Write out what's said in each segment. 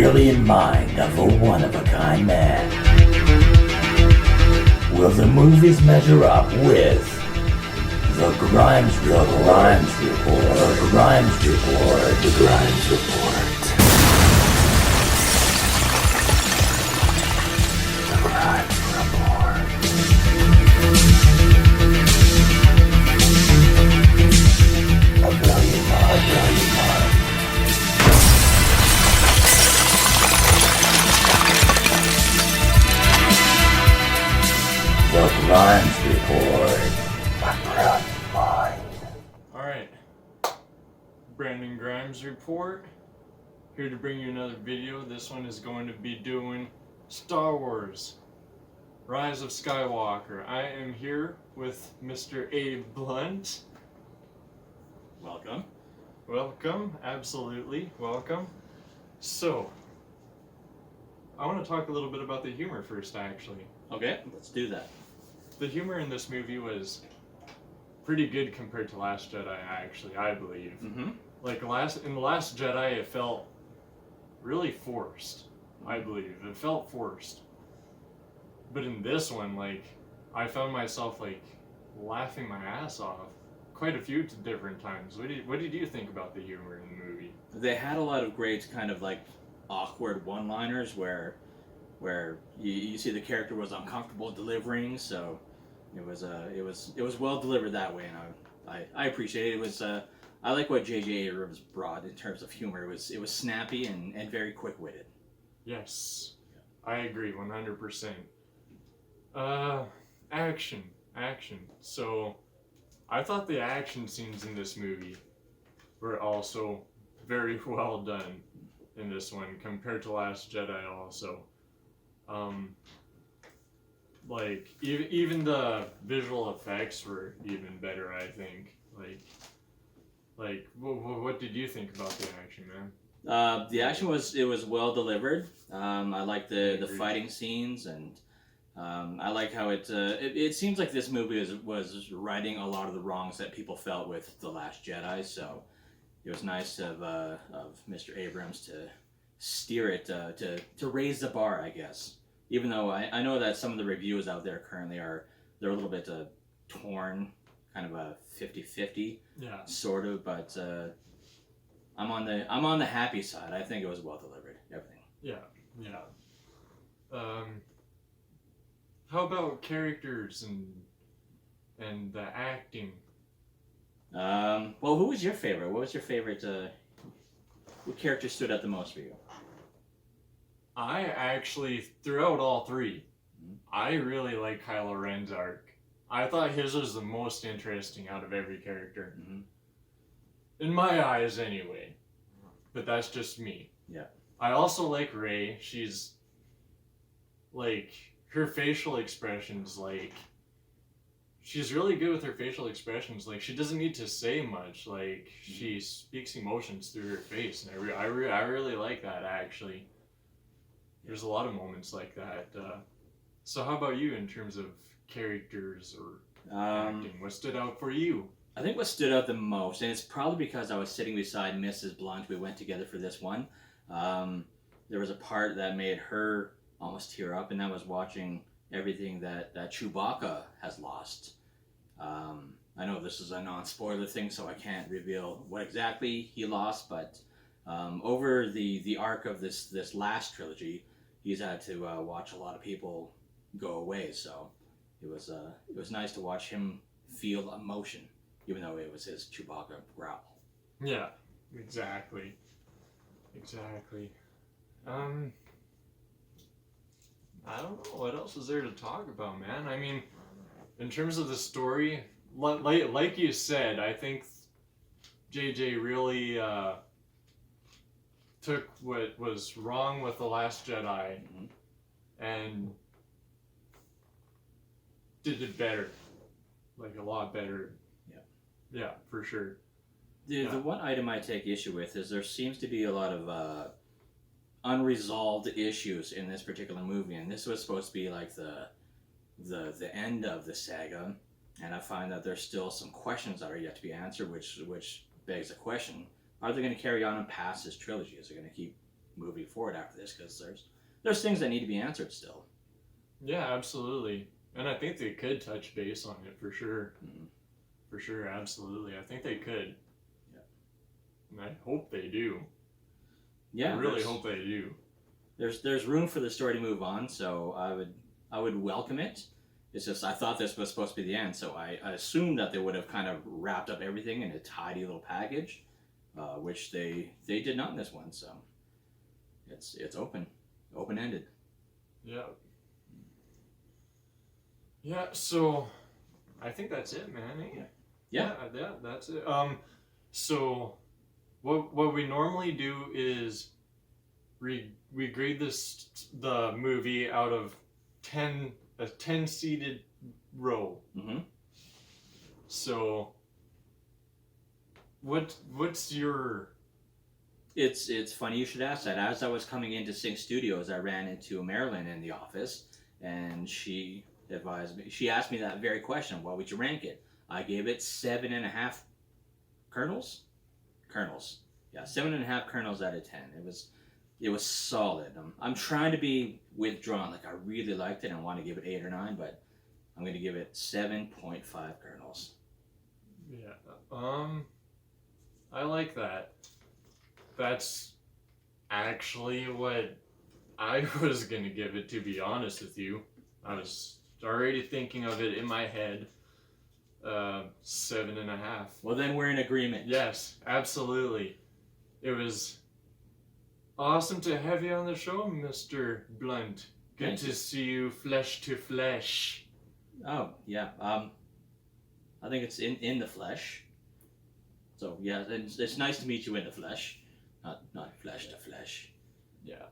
brilliant mind of a one-of-a-kind man. Will the movies measure up with the Grimes Report? The Grimes Report. The Grimes Report. The Grimes Report. The Grimes Report. A brilliant mind. A brilliant mind. The Grimes Report. A brilliant mind. Alright. Brandon Grimes Report. Here to bring you another video. This one is going to be doing Star Wars Rise of Skywalker. I am here with Mr. Abe Blunt. Welcome. Welcome, absolutely, welcome. So, I want to talk a little bit about the humor first, actually. Okay, let's do that. The humor in this movie was pretty good compared to Last Jedi, actually, I believe. Mm-hmm. Like, in The Last Jedi, it felt really forced, I believe. It felt forced. But in this one, like, I found myself, like, laughing my ass off quite a few different times. What did you think about the humor in the movie? They had a lot of great kind of like awkward one-liners where you see the character was uncomfortable delivering, so it was well delivered that way, and I appreciate it. It was I like what J.J. Abrams brought in terms of humor. It was snappy and very quick-witted. Yes, I agree 100%. Action. So, I thought the action scenes in this movie were also very well done in this one compared to Last Jedi also. Like, even the visual effects were even better, I think. Like, what did you think about the action, man? The action was well delivered. I like the fighting scenes, and I like how it seems like this movie was righting a lot of the wrongs that people felt with The Last Jedi. So it was nice of Mr. Abrams to steer it to raise the bar, I guess. Even though I know that some of the reviews out there currently they're a little bit torn, kind of a 50-50, Yeah. sort of. But I'm on the happy side. I think it was well delivered. Everything. Yeah. How about characters and the acting? Well, who was your favorite? What was your favorite? What character stood out the most for you? I actually, throughout all three, Mhm. I really like Kylo Ren's arc. I thought his was the most interesting out of every character. Mm-hmm. In my eyes, anyway. But that's just me. Yeah. I also like Rey. She's, like, her facial expressions, like, she's really good with her facial expressions. Like, she doesn't need to say much. Like, she speaks emotions through her face. And I really like that, actually. There's a lot of moments like that. So how about you in terms of characters or acting? What stood out for you? I think what stood out the most, and it's probably because I was sitting beside Mrs. Blunt. We went together for this one. There was a part that made her almost tear up, and that was watching everything that Chewbacca has lost. I know this is a non-spoiler thing, so I can't reveal what exactly he lost, but over the arc of this last trilogy, he's had to watch a lot of people go away. So it was nice to watch him feel emotion, even though it was his Chewbacca growl. Yeah, exactly. I don't know what else is there to talk about, man. I mean, in terms of the story, like you said, I think JJ really took what was wrong with The Last Jedi and did it better, like a lot better. Yeah, for sure. The one item I take issue with is there seems to be a lot of unresolved issues in this particular movie, and this was supposed to be like the end of the saga, and I find that there's still some questions that are yet to be answered, which begs the question: are they going to carry on and pass this trilogy? Is it going to keep moving forward after this, because there's things that need to be answered still. Yeah, absolutely. And I think they could touch base on it for sure. Mhm. For sure, absolutely. I think they could. Yeah. And I hope they do. Yeah, I really hope they do. there's room for the story to move on, so I would welcome it. It's just I thought this was supposed to be the end, so I assumed that they would have kind of wrapped up everything in a tidy little package, which they did not in this one. So it's open ended. Yeah. Yeah, so I think that's it, man. Eh? Yeah. Yeah, that's it. So what we normally do is we grade the movie out of 10 seated row. Mm-hmm. So what's your... It's funny you should ask that. As I was coming into Sync Studios, I ran into Marilyn in the office, and she advised me. She asked me that very question: what would you rank it? I gave it 7.5 kernels. Kernels, yeah, 7.5 kernels out of 10. It was solid. I'm trying to be withdrawn. Like I really liked it and want to give it 8 or 9, but I'm going to give it 7.5 kernels. Yeah. I like that. That's actually what I was gonna give it, to be honest with you. I was already thinking of it in my head. 7.5. Well, then we're in agreement. Yes, absolutely. It was awesome to have you on the show, Mr. Blunt. Good Thank to you. see you flesh to flesh. Oh yeah. I think it's in the flesh. So yeah, it's nice to meet you in the flesh, not flesh to flesh. Yeah,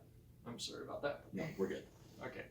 I'm sorry about that. No, we're good. Okay.